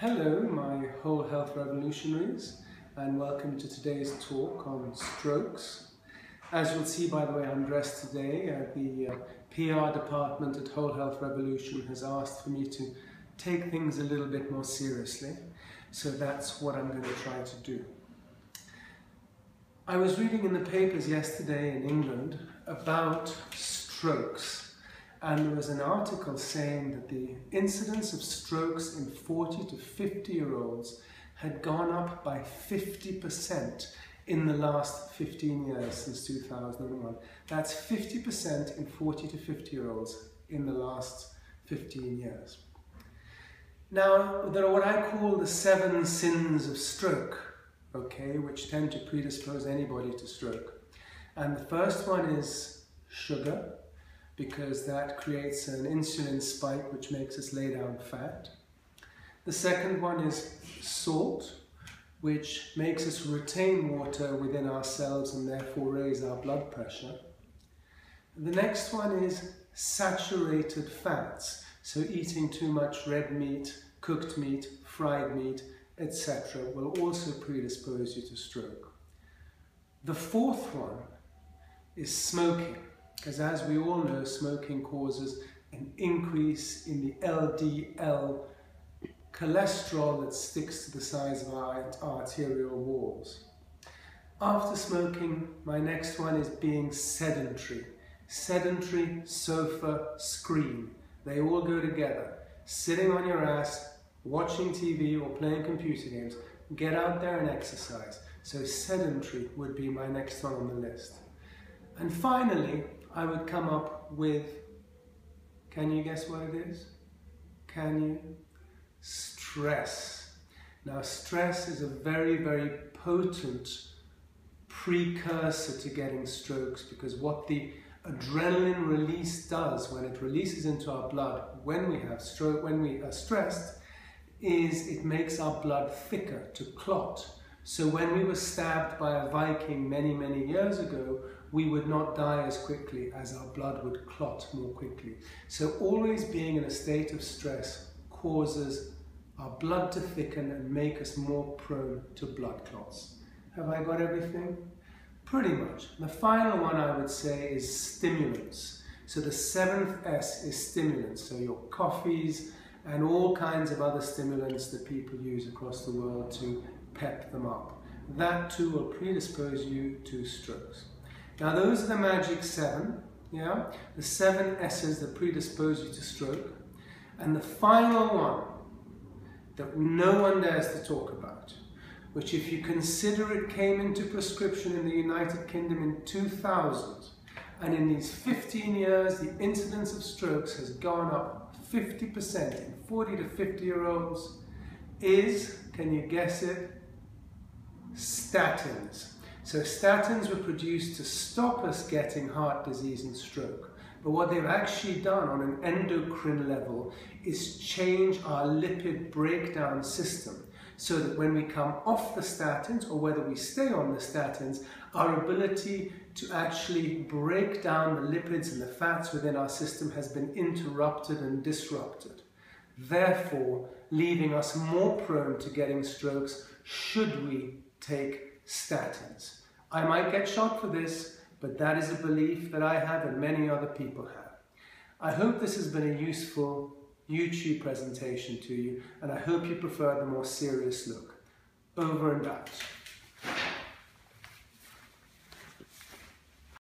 Hello, my whole health revolutionaries, and welcome to today's talk on strokes. As you'll see, by the way, I'm dressed today. The PR department at Whole Health Revolution has asked for me to take things a little bit more seriously, so that's what I'm going to try to do. I was reading in the papers yesterday in England about strokes. And there was an article saying that the incidence of strokes in 40 to 50-year-olds had gone up by 50% in the last 15 years since 2001. That's 50% in 40 to 50-year-olds in the last 15 years. Now, there are what I call the 7 sins of stroke, okay, which tend to predispose anybody to stroke. And the first one is sugar, because that creates an insulin spike which makes us lay down fat. The second one is salt, which makes us retain water within ourselves and therefore raise our blood pressure. The next one is saturated fats, so eating too much red meat, cooked meat, fried meat, etc. will also predispose you to stroke. The fourth one is smoking. Because as we all know, smoking causes an increase in the LDL cholesterol that sticks to the sides of our arterial walls. After smoking, my next one is being sedentary. Sedentary, sofa, screen. They all go together. Sitting on your ass, watching TV or playing computer games. Get out there and exercise. So sedentary would be my next one on the list. And finally, I would come up with, can you guess what it is? Can you? Stress. Now, stress is a very, very potent precursor to getting strokes, because what the adrenaline release does when it releases into our blood when we have stroke, when we are stressed, is it makes our blood thicker to clot. So when we were stabbed by a Viking many, many years ago, we would not die as quickly as our blood would clot more quickly. So always being in a state of stress causes our blood to thicken and make us more prone to blood clots. Have I got everything? Pretty much. The final one I would say is stimulants. So the 7th S is stimulants. So your coffees and all kinds of other stimulants that people use across the world to pep them up. That too will predispose you to strokes. Now those are the magic 7, yeah? The 7 S's that predispose you to stroke. And the final one that no one dares to talk about, which if you consider it came into prescription in the United Kingdom in 2000, and in these 15 years the incidence of strokes has gone up 50% in 40 to 50-year-olds, is, can you guess it? Statins. So statins were produced to stop us getting heart disease and stroke. But what they've actually done on an endocrine level is change our lipid breakdown system, so that when we come off the statins, or whether we stay on the statins, our ability to actually break down the lipids and the fats within our system has been interrupted and disrupted. Therefore, leaving us more prone to getting strokes should we take statins. I might get shot for this, but that is a belief that I have and many other people have. I hope this has been a useful YouTube presentation to you, and I hope you prefer the more serious look. Over and out.